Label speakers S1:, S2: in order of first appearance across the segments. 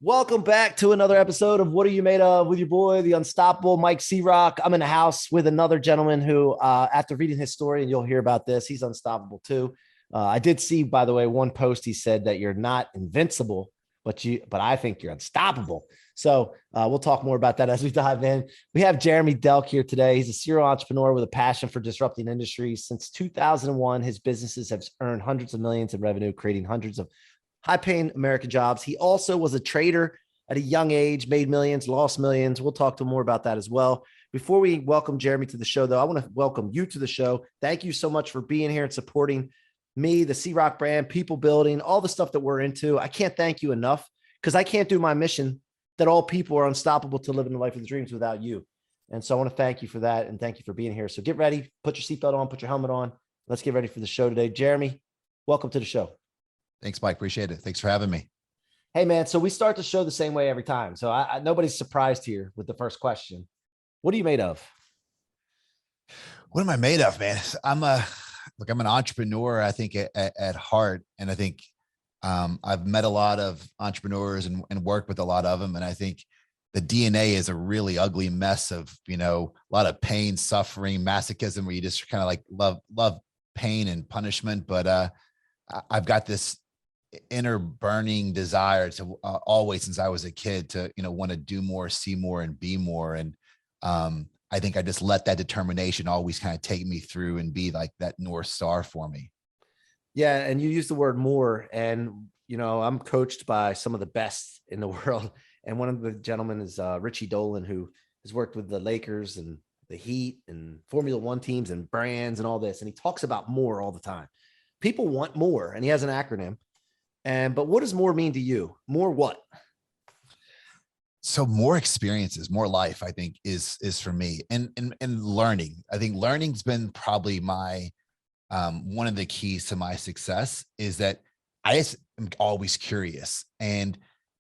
S1: Welcome back to another episode of What Are You Made Of with your boy, the unstoppable Mike C-Roc. I'm in the house with another gentleman who, after reading his story, and you'll hear about this, he's unstoppable too. I did see, by the way, one post he said that you're not invincible, but I think you're unstoppable. So we'll talk more about that as we dive in. We have Jeremy Delk here today. He's a serial entrepreneur with a passion for disrupting industries. Since 2001, his businesses have earned hundreds of millions in revenue, creating hundreds of high-paying American jobs. He also was a trader at a young age, made millions, lost millions. We'll talk to him more about that as well. Before we welcome Jeremy to the show, though, I want to welcome you to the show. Thank you so much for being here and supporting me, the C-Roc brand, people building, all the stuff that we're into. I can't thank you enough because I can't do my mission that all people are unstoppable to live in the life of their dreams without you. And so I want to thank you for that, and thank you for being here. So get ready, put your seatbelt on, put your helmet on. Let's get ready for the show today. Jeremy, welcome to the show.
S2: Thanks, Mike. Appreciate it. Thanks for having me.
S1: Hey, man. So we start the show the same way every time. So nobody's surprised here with the first question. What are you made of?
S2: What am I made of, man? I'm an entrepreneur, I think, at heart. And I think I've met a lot of entrepreneurs and worked with a lot of them. And I think the DNA is a really ugly mess of, a lot of pain, suffering, masochism, where you just kind of like love pain and punishment. But I've got this inner burning desire to always, since I was a kid, to want to do more, see more, and be more. And I think I just let that determination always kind of take me through and be like that North Star for me.
S1: Yeah, and you use the word more, and I'm coached by some of the best in the world, and one of the gentlemen is Richie Dolan, who has worked with the Lakers and the Heat and Formula One teams and brands and all this, and he talks about more all the time. People want more, and he has an acronym. But what does more mean to you? More what?
S2: So more experiences, more life, I think is for me, and learning. I think learning's been probably my one of the keys to my success, is that I just am always curious. And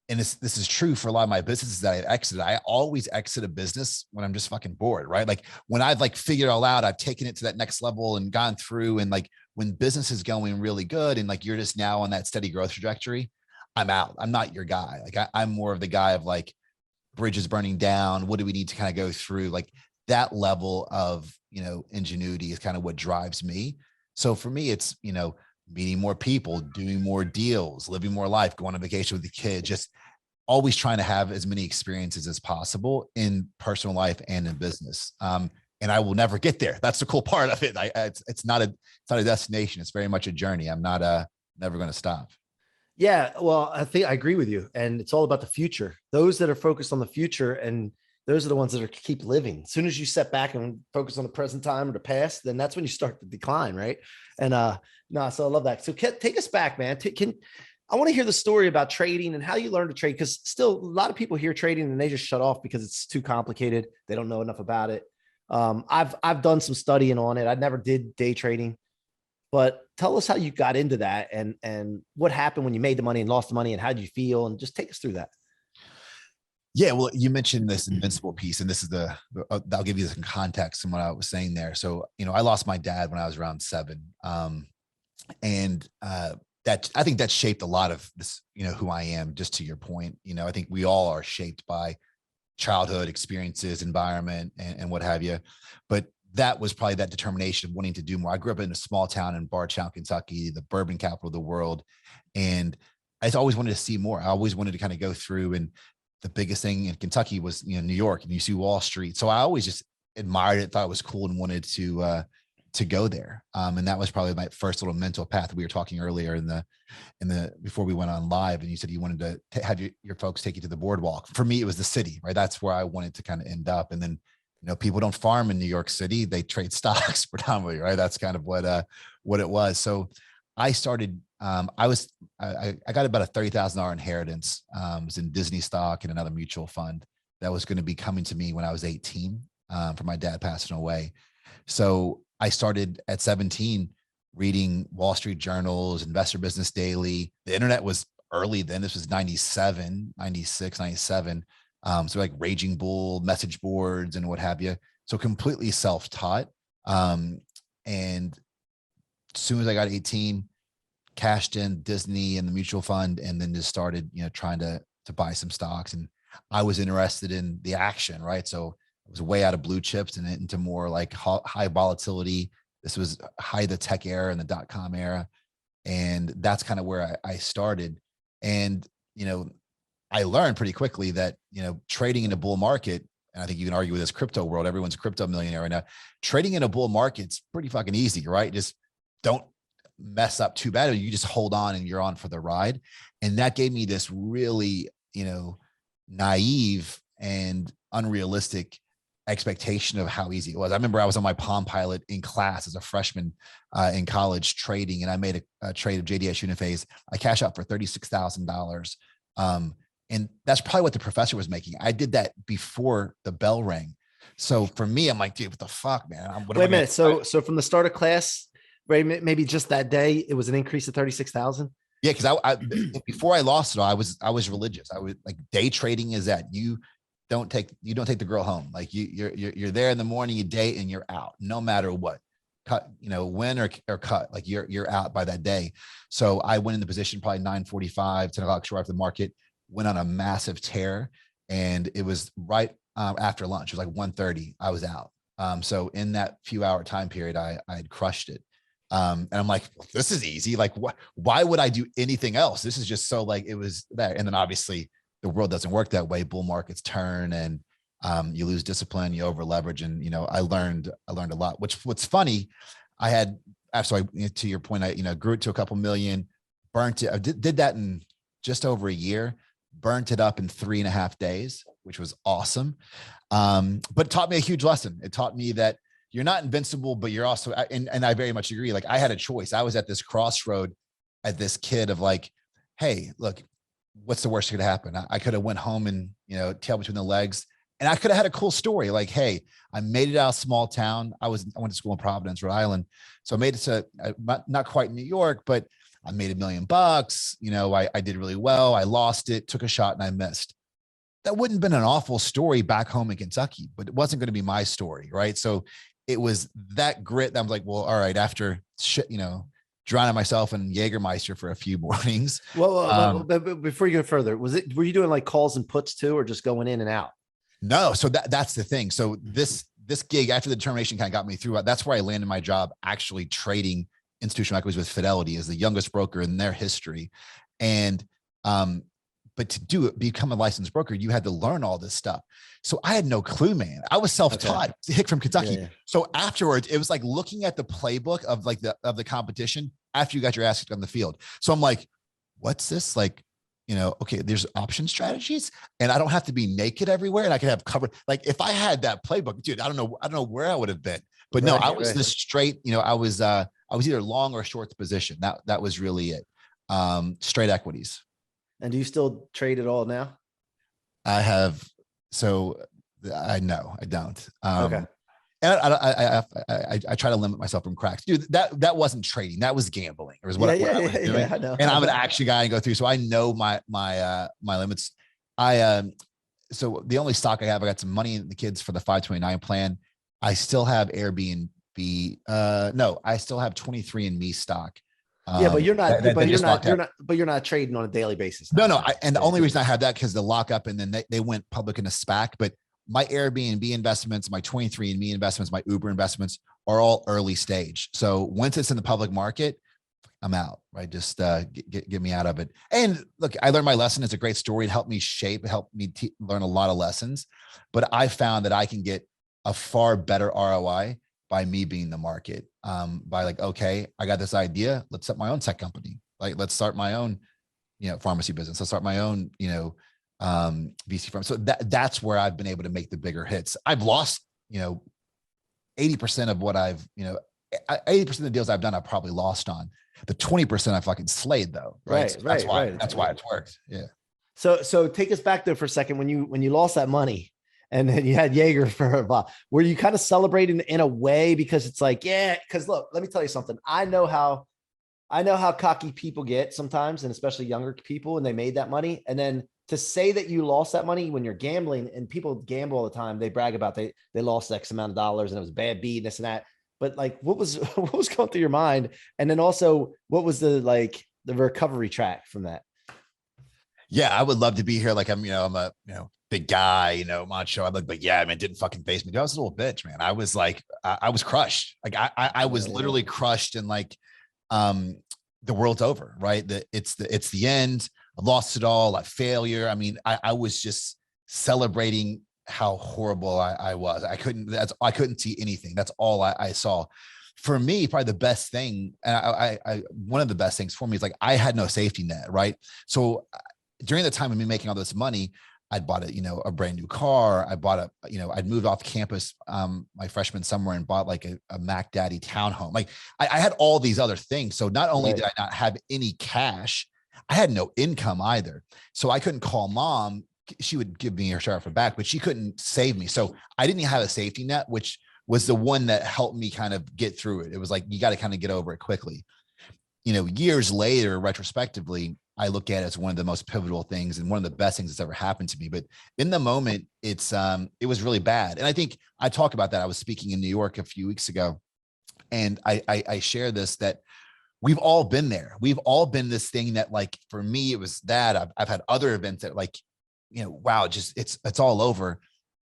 S2: this is true for a lot of my businesses that I've exited. I always exit a business when I'm just fucking bored, right? Like when I've like figured it all out, I've taken it to that next level and gone through, and like when business is going really good and like you're just now on that steady growth trajectory, I'm out. I'm not your guy. Like I'm more of the guy of like, bridges burning down. What do we need to kind of go through? Like that level of, ingenuity is kind of what drives me. So for me, it's, meeting more people, doing more deals, living more life, going on vacation with the kids, just always trying to have as many experiences as possible in personal life and in business. And I will never get there. That's the cool part of it. It's not a destination. It's very much a journey. I'm not never going to stop.
S1: Yeah, well, I think I agree with you. And it's all about the future. Those that are focused on the future, and those are the ones that are keep living. As soon as you step back and focus on the present time or the past, then that's when you start to decline, right? And so I love that. So take us back, man. I want to hear the story about trading and how you learned to trade, because still a lot of people hear trading and they just shut off because it's too complicated. They don't know enough about it. I've done some studying on it. I never did day trading. But tell us how you got into that, and what happened when you made the money and lost the money, and how did you feel, and just take us through that.
S2: Yeah, well, you mentioned this invincible piece, and this is I'll give you some context from what I was saying there. So, I lost my dad when I was around 7. And that, I think that shaped a lot of this, who I am, just to your point. I think we all are shaped by childhood experiences, environment, and what have you. But that was probably that determination of wanting to do more. I grew up in a small town in Bardstown, Kentucky, the bourbon capital of the world. And I always wanted to see more. I always wanted to kind of go through, and the biggest thing in Kentucky was, New York, and you see Wall Street. So I always just admired it, thought it was cool, and wanted to go there. And that was probably my first little mental path. We were talking earlier before we went on live, and you said you wanted to have your folks take you to the boardwalk. For me, it was the city, right? That's where I wanted to kind of end up. And then, people don't farm in New York City. They trade stocks predominantly, right? That's kind of what it was. So I started, I got about a $30,000 inheritance. It was in Disney stock and another mutual fund that was going to be coming to me when I was 18, from my dad passing away. So I started at 17 reading Wall Street journals, Investor Business Daily. The internet was early then. This was 97, 96, 97. So like Raging Bull, message boards, and what have you. So completely self-taught. And as soon as I got 18, cashed in Disney and the mutual fund, and then just started, trying to to buy some stocks, and I was interested in the action, right? So I was way out of blue chips and into more like high volatility. This was high the tech era and the .com era, and that's kind of where I started. And I learned pretty quickly that trading in a bull market, and I think you can argue with this crypto world, everyone's a crypto millionaire right now. Trading in a bull market's pretty fucking easy, right? Just don't mess up too bad. You just hold on and you're on for the ride. And that gave me this really, naive and unrealistic expectation of how easy it was. I remember I was on my Palm Pilot in class as a freshman in college trading, and I made a trade of JDS Uniphase. I cashed out for $36,000. And that's probably what the professor was making. I did that before the bell rang. So for me, I'm like, dude, what the fuck, man?
S1: Wait a minute. So from the start of class, right, maybe just that day, it was an increase of 36,000.
S2: Yeah, because I before I lost it all, I was religious. I was like, day trading is that you don't take the girl home. Like you're there in the morning, you date, and you're out no matter what. Cut, win or cut. Like you're out by that day. So I went in the position probably 9:45, 10 o'clock short after the market. Went on a massive tear, and it was right after lunch. It was like 1:30. I was out. So in that few hour time period, I had crushed it. And I'm like, this is easy. Like, why would I do anything else? This is just so like, it was there. And then obviously the world doesn't work that way. Bull markets turn, and you lose discipline, you over leverage. And, I learned a lot, what's funny. I had, absolutely, to your point, I, grew it to a couple million, burnt it. I did that in just over a year, burnt it up in 3.5 days, which was awesome. But it taught me a huge lesson. It taught me that you're not invincible, but you're also, and I very much agree. Like I had a choice. I was at this crossroad at this kid of like, hey, look, what's the worst that could happen? I could have went home and, tail between the legs, and I could have had a cool story. Like, hey, I made it out of small town. I went to school in Providence, Rhode Island. So I made it to not quite New York, but I made $1 million. I did really well. I lost it, took a shot, and I missed. That wouldn't have been an awful story back home in Kentucky, but it wasn't going to be my story. Right. So it was that grit that I'm like, well, all right, after drowning myself in Jägermeister for a few mornings.
S1: Well, but before you go further, were you doing like calls and puts too, or just going in and out?
S2: No. So that's the thing. So this gig after the determination kind of got me through. That's where I landed my job, actually trading institutional equities with Fidelity as the youngest broker in their history. And, but to become a licensed broker, you had to learn all this stuff. So I had no clue, man. I was self-taught. Okay. Hick from Kentucky. Yeah. So afterwards, it was like looking at the playbook of like the competition after you got your ass kicked on the field. So I'm like, what's this? Like, okay, there's option strategies, and I don't have to be naked everywhere, and I can have cover. Like if I had that playbook, dude, I don't know where I would have been. But no, I was this straight. I was either long or short position. That was really it. Straight equities.
S1: And do you still trade at all now?
S2: I have. So I don't.
S1: Okay.
S2: And I try to limit myself from cracks. Dude, that wasn't trading. That was gambling. It was what I was doing. Yeah, I know. And I'm an action guy and go through. So I know my limits. So the only stock I got some money in the kids for the 529 plan. I still have Airbnb. No, I still have 23andMe stock.
S1: Yeah, but you're not. But you're not trading on a daily basis.
S2: No. And the only reason I had that because the lockup, and then they went public in a SPAC. But my Airbnb investments, my 23andMe investments, my Uber investments are all early stage. So once it's in the public market, I'm out. Right, just get me out of it. And look, I learned my lesson. It's a great story. It helped me learn a lot of lessons. But I found that I can get a far better ROI by me being the market. By like, okay, I got this idea. Let's set my own tech company. Like, let's start my own, pharmacy business. Let's start my own, VC firm. So that's where I've been able to make the bigger hits. I've lost, 80% of what 80% of the deals I've done, I've probably lost on. The 20% I fucking slayed though. Right. So that's why it's worked. Yeah.
S1: So take us back there for a second. When you lost that money, and then you had Jaeger for a while, were you kind of celebrating in a way? Because it's like, yeah, because look, let me tell you something. I know how cocky people get sometimes, and especially younger people, and they made that money. And then to say that you lost that money when you're gambling, and people gamble all the time, they brag about they lost X amount of dollars and it was a bad beat and this and that. But like, what was going through your mind? And then also, what was the recovery track from that?
S2: Yeah, I would love to be here. Like I'm a, big guy, macho. I'm like, but yeah, man, didn't fucking face me. Dude, I was a little bitch, man. I was like, I was crushed. Like I was literally crushed and like, um, the world's over, right? It's the end. I lost it all. I failure. I mean, I was just celebrating how horrible I was. I couldn't see anything. That's all I saw. For me, probably the best thing, and one of the best things for me is like I had no safety net, right? So during the time of me making all this money, I'd bought a brand new car. I bought I'd moved off campus my freshman summer and bought like a Mac Daddy townhome. Like I had all these other things. So not only did I not have any cash, I had no income either. So I couldn't call mom. She would give me her share of her back, but she couldn't save me. So I didn't have a safety net, which was the one that helped me kind of get through it. It was like, you got to kind of get over it quickly. Years later, retrospectively, I look at it as one of the most pivotal things and one of the best things that's ever happened to me. But in the moment, it was really bad. And I think I talked about that. I was speaking in New York a few weeks ago, and I share this, that we've all been there. We've all been this thing that, like, for me, it was that I've had other events that, like, wow, just it's all over.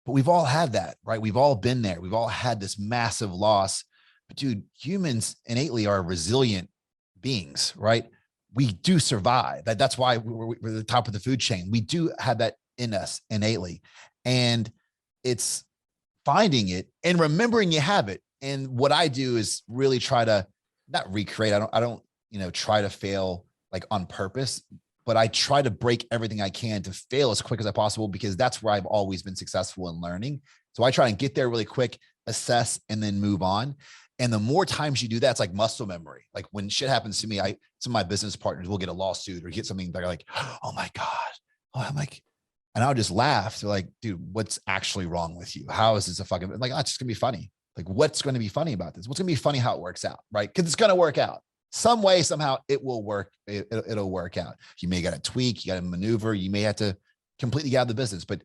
S2: But we've all had that, right? We've all been there. We've all had this massive loss. But dude, humans innately are resilient beings, right? We do survive. That's why we're the top of the food chain. We do have that in us innately. And it's finding it and remembering you have it. And what I do is really try to not recreate. I don't, try to fail like on purpose, but I try to break everything I can to fail as quick as I possible, because that's where I've always been successful in learning. So I try and get there really quick, assess, and then move on. And the more times you do that, it's like muscle memory. Like when shit happens to me, some of my business partners will get a lawsuit or get something. They're like, oh my God. Oh, I'm like, and I'll just laugh. They're like, dude, what's actually wrong with you? How is this a fucking, like, oh, it's just gonna be funny. Like, what's going to be funny about this? What's going to be funny how it works out, right? Because it's going to work out some way, somehow it will work. It'll work out. You may got to tweak, you got to maneuver, you may have to completely get out of the business, but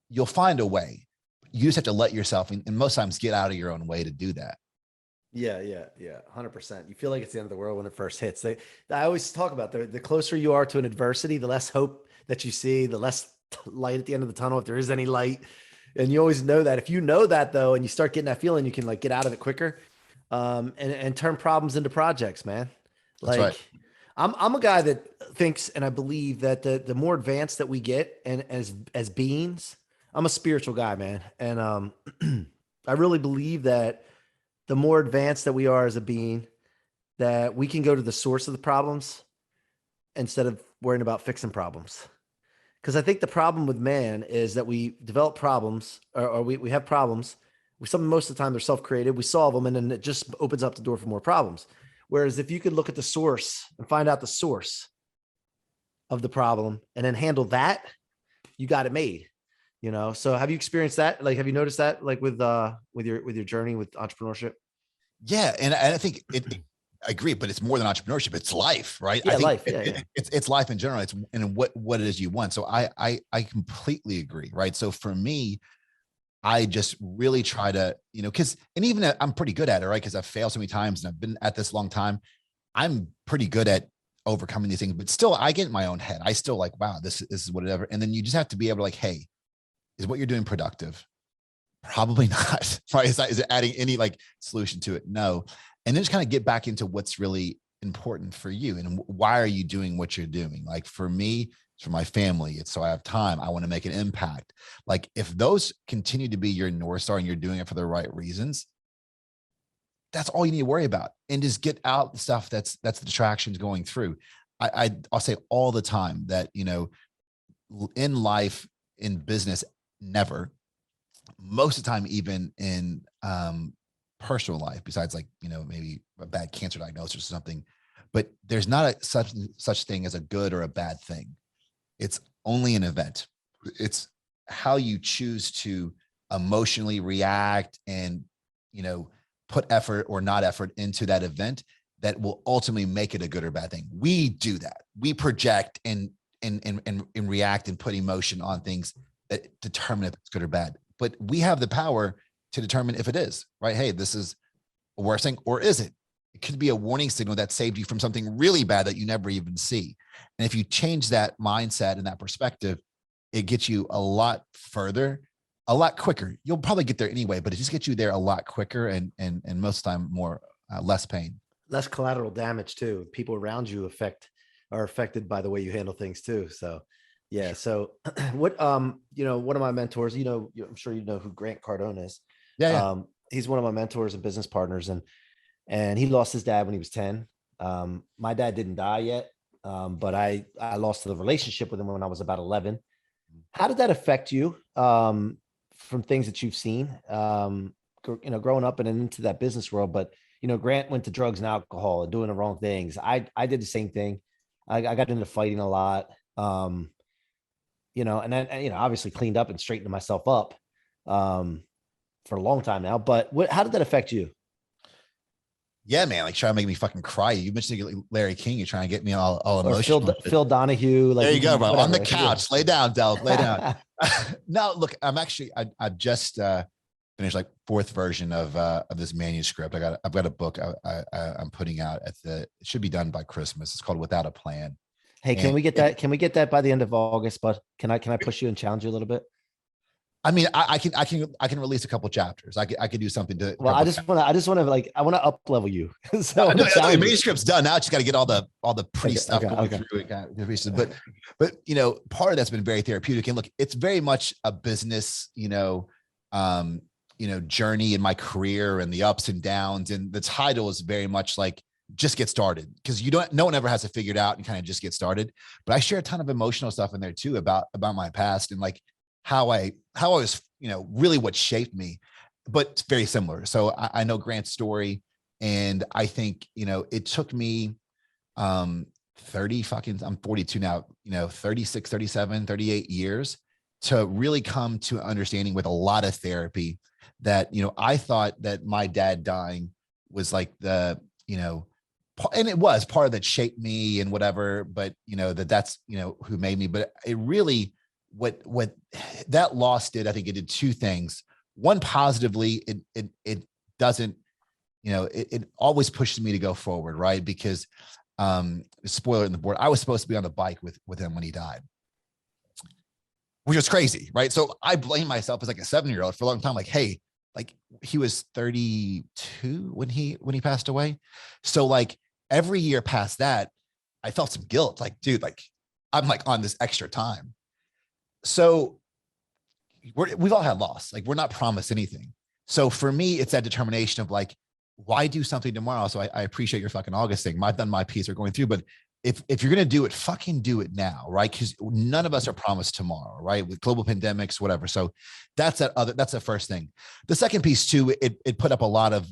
S2: you'll find a way. You just have to let yourself, and most times, get out of your own way to do that.
S1: Yeah. 100%. You feel like it's the end of the world when it first hits. I always talk about the closer you are to an adversity, the less hope that you see, the less light at the end of the tunnel, if there is any light. And you always know that. If you know that, though, and you start getting that feeling, you can like get out of it quicker, and turn problems into projects, man.
S2: That's
S1: Like,
S2: right.
S1: I'm a guy that thinks, and I believe that the more advanced that we get, and as beings, I'm a spiritual guy, man, and I really believe that the more advanced that we are as a being, that we can go to the source of the problems instead of worrying about fixing problems. Because I think the problem with man is that we develop problems, or we have problems. Most of the time they're self-created. We solve them, and then it just opens up the door for more problems. Whereas if you could look at the source and find out the source of the problem and then handle that, you got it made. So have you experienced that? Like, have you noticed that, like with your journey with entrepreneurship?
S2: Yeah. And I think I agree, but it's more than entrepreneurship. It's life, right?
S1: Yeah,
S2: I think
S1: life. Yeah.
S2: it's life in general. It's and what it is you want. So I completely agree. Right. So for me, I just really try to, and even I'm pretty good at it, right? Because I've failed so many times and I've been at this a long time. I'm pretty good at overcoming these things, but still I get in my own head. I still like, wow, this is whatever. And then you just have to be able to, like, hey, is what you're doing productive? Probably not, right? Is it adding any like solution to it? No. And then just kind of get back into what's really important for you and why are you doing what you're doing? Like for me, it's for my family. It's so I have time. I want to make an impact. Like if those continue to be your North Star and you're doing it for the right reasons, that's all you need to worry about. And just get out the stuff that's the distractions going through. I'll say all the time that, in life, in business, never, most of the time, even in personal life, besides like, maybe a bad cancer diagnosis or something, but there's not a such thing as a good or a bad thing. It's only an event. It's how you choose to emotionally react and, put effort or not effort into that event that will ultimately make it a good or bad thing. We do that. We project and react and put emotion on things that determine if it's good or bad. But we have the power to determine if it is, right? Hey, this is a worse thing, or is it? it could be a warning signal that saved you from something really bad that you never even see. And if you change that mindset and that perspective, it gets you a lot further, a lot quicker. You'll probably get there anyway, but it just gets you there a lot quicker and most of the time more, less pain.
S1: Less collateral damage too. People around you are affected by the way you handle things too. So yeah. So what, one of my mentors, I'm sure you know who Grant Cardone is.
S2: Yeah. Yeah.
S1: He's one of my mentors and business partners, and he lost his dad when he was 10. My dad didn't die yet. But I lost the relationship with him when I was about 11. How did that affect you, from things that you've seen, growing up and into that business world? But, Grant went to drugs and alcohol and doing the wrong things. I did the same thing. I got into fighting a lot, and then, obviously cleaned up and straightened myself up, for a long time now. But how did that affect you?
S2: Yeah, man, like trying to make me fucking cry. You mentioned like Larry King. You're trying to get me all emotional.
S1: Phil Donahue. Like,
S2: there you go, bro.
S1: Whatever.
S2: On the couch. Lay down, Delk. Lay down. No, look, I've just finished like fourth version of this manuscript. I've got a book I'm putting out it should be done by Christmas. It's called Without a Plan.
S1: Hey, can we get that? Can we get that by the end of August? But can I push you and challenge you a little bit?
S2: I mean, I can release a couple chapters. I could do something to.
S1: Well, I just want to I want to up level you. So
S2: no, the manuscript's done now. Just got to get all the pretty stuff going through it. But part of that's been very therapeutic. And look, it's very much a business, journey in my career and the ups and downs. And the title is very much like just get started, because no one ever has it figured out and kind of just get started. But I share a ton of emotional stuff in there too about my past and like how I was, really what shaped me, but it's very similar. So I know Grant's story, and I think, it took me 30 fucking, I'm 42 now, 36, 37, 38 years to really come to an understanding with a lot of therapy that, I thought that my dad dying was like and it was part of that shaped me and whatever, but that's who made me. But it really, what that loss did, I think it did two things. One, positively, it doesn't, it always pushes me to go forward, right? Because spoiler in the board, I was supposed to be on the bike with him when he died, which was crazy, right? So I blame myself as like a 7-year-old for a long time. Like, hey, like he was 32 when he passed away. So like every year past that, I felt some guilt. Like, dude, like I'm like on this extra time. So we've all had loss. Like we're not promised anything. So for me, it's that determination of like, why do something tomorrow? So I appreciate your fucking August thing. I've done my piece. We're going through, but if you're going to do it, fucking do it now. Right. Cause none of us are promised tomorrow, right? With global pandemics, whatever. So that's the first thing. The second piece too, it put up a lot of,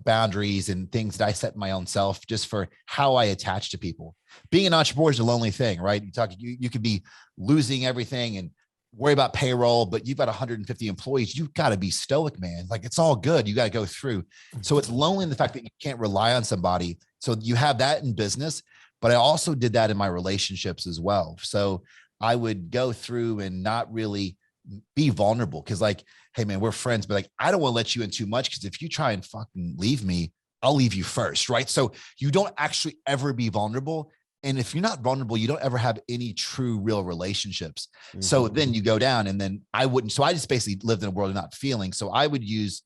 S2: boundaries and things that I set my own self just for how I attach to people. Being an entrepreneur is a lonely thing, right? You could be losing everything and worry about payroll, but you've got 150 employees. You've got to be stoic, man. Like it's all good. You got to go through. So it's lonely in the fact that you can't rely on somebody. So you have that in business, but I also did that in my relationships as well. So I would go through and not really be vulnerable. Cause like, hey man, we're friends, but like, I don't want to let you in too much. Cause if you try and fucking leave me, I'll leave you first. Right. So you don't actually ever be vulnerable. And if you're not vulnerable, you don't ever have any true, real relationships. Mm-hmm. So then you go down and then I wouldn't. So I just basically lived in a world of not feeling. So I would use,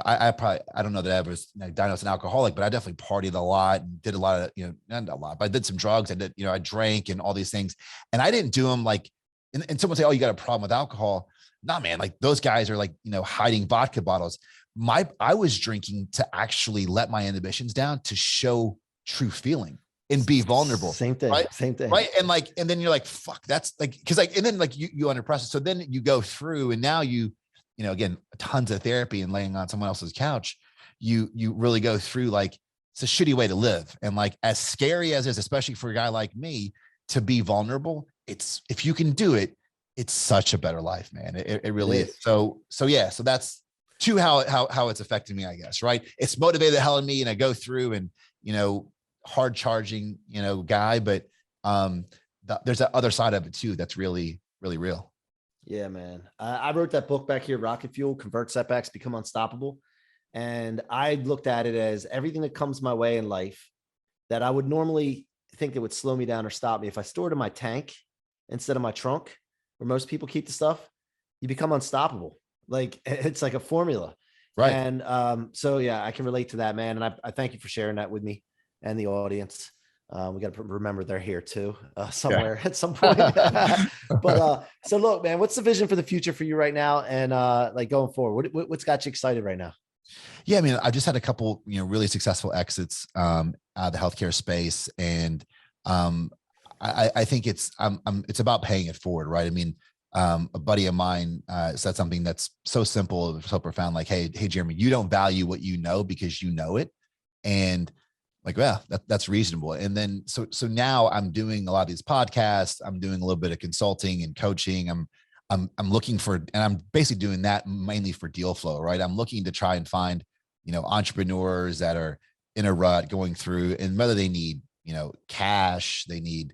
S2: I don't know that I was diagnosed an alcoholic, but I definitely partied a lot and did a lot of, not a lot, but I did some drugs. I did, I drank and all these things. And I didn't do them like, and someone say, oh, you got a problem with alcohol. Nah, man, like those guys are like, hiding vodka bottles. I was drinking to actually let my inhibitions down, to show true feeling and be vulnerable.
S1: Same thing.
S2: Right?
S1: Same thing.
S2: Right. And then you're like, fuck, that's like, cause like, and then like you under pressure. So then you go through and now again, tons of therapy and laying on someone else's couch, you really go through like, it's a shitty way to live. And like, as scary as it is, especially for a guy like me to be vulnerable, if you can do it, it's such a better life, man. It really is. So yeah. So that's how it's affecting me, I guess. Right. It's motivated the hell in me, and I go through and, hard charging, guy, but there's that other side of it too. That's really, really real.
S1: Yeah, man. I wrote that book back here, Rocket Fuel: Convert Setbacks, Become Unstoppable. And I looked at it as everything that comes my way in life that I would normally think that would slow me down or stop me. If I store it in my tank instead of my trunk, where most people keep the stuff, you become unstoppable. Like it's like a formula.
S2: Right.
S1: And so yeah, I can relate to that, man. And I thank you for sharing that with me and the audience. We got to remember they're here too, somewhere at some point. But so look, man, what's the vision for the future for you right now, and like going forward? What's got you excited right now?
S2: Yeah, I mean, I've just had a couple, really successful exits out of the healthcare space, and I think it's about paying it forward, right? I mean, a buddy of mine said something that's so simple, so profound, like, hey, Jeremy, you don't value what you know because you know it, and like, well, that's reasonable. And then so now I'm doing a lot of these podcasts. I'm doing a little bit of consulting and coaching. I'm looking for, and I'm basically doing that mainly for deal flow, right? I'm looking to try and find, entrepreneurs that are in a rut going through, and whether they need, cash, they need,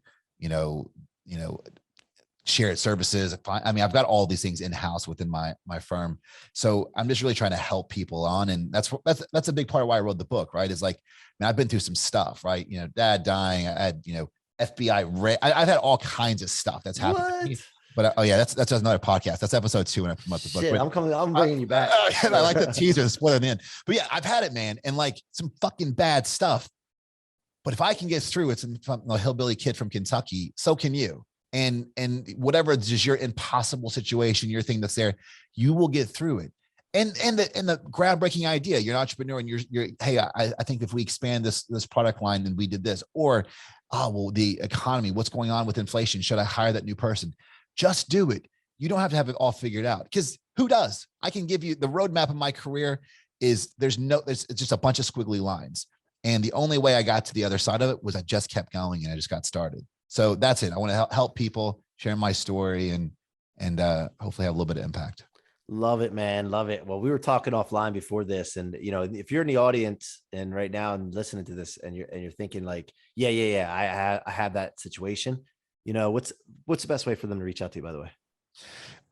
S2: shared services. I mean, I've got all these things in-house within my firm. So I'm just really trying to help people on. And that's a big part of why I wrote the book, right? Is like, man, I've been through some stuff, right? Dad dying. I had, FBI. I've had all kinds of stuff that's happened to me. But oh yeah, that's another podcast. That's episode 2 when I promote the book.
S1: Shit,
S2: but
S1: I'm bringing you back.
S2: I like the teaser, the spoiler in. But yeah, I've had it, man, and like some fucking bad stuff. But if I can get through it, from a hillbilly kid from Kentucky, so can you. And whatever is just your impossible situation, your thing that's there, you will get through it. And the groundbreaking idea, you're an entrepreneur and you're hey, I think if we expand this product line and we did this, or well, the economy, what's going on with inflation? Should I hire that new person? Just do it. You don't have to have it all figured out, because who does? I can give you the roadmap of my career is it's just a bunch of squiggly lines. And the only way I got to the other side of it was I just kept going and I just got started. So that's it. I want to help people, share my story, and hopefully have a little bit of impact.
S1: Love it, man. Love it. Well, we were talking offline before this, and if you're in the audience and right now and listening to this, and you're thinking like, yeah, I have that situation. What's the best way for them to reach out to you, by the way?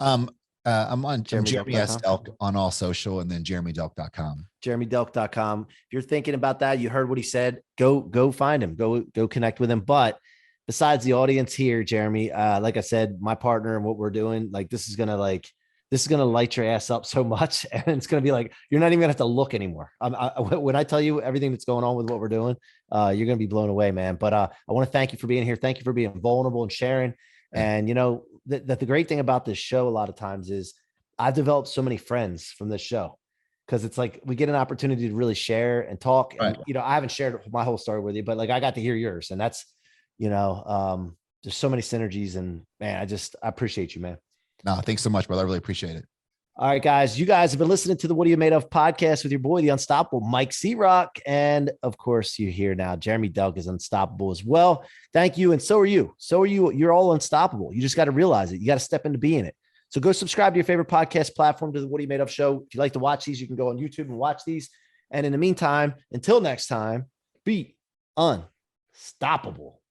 S2: I'm on Jeremy S. Delk on all social, and then jeremydelk.com.
S1: jeremydelk.com. If you're thinking about that, you heard what he said, go find him, go connect with him. But besides the audience here, Jeremy, like I said, my partner and what we're doing, like this is gonna light your ass up so much, and it's gonna be like you're not even gonna have to look anymore. When I tell you everything that's going on with what we're doing, you're gonna be blown away, man. But I want to thank you for being here. Thank you for being vulnerable and sharing. And that the great thing about this show a lot of times is I've developed so many friends from this show, because it's like we get an opportunity to really share and talk.
S2: Right.
S1: And, I haven't shared my whole story with you, but like I got to hear yours, and that's there's so many synergies, and man, I appreciate you, man.
S2: No, thanks so much, brother. I really appreciate it.
S1: All right, guys, you guys have been listening to the What Are You Made Of podcast with your boy, the unstoppable Mike C-Roc. And of course, you hear now Jeremy Delk is unstoppable as well. Thank you. And so are you. You're all unstoppable. You just got to realize it. You got to step into being it. So go subscribe to your favorite podcast platform, to the What Are You Made Of show. If you like to watch these, you can go on YouTube and watch these. And in the meantime, until next time, be unstoppable.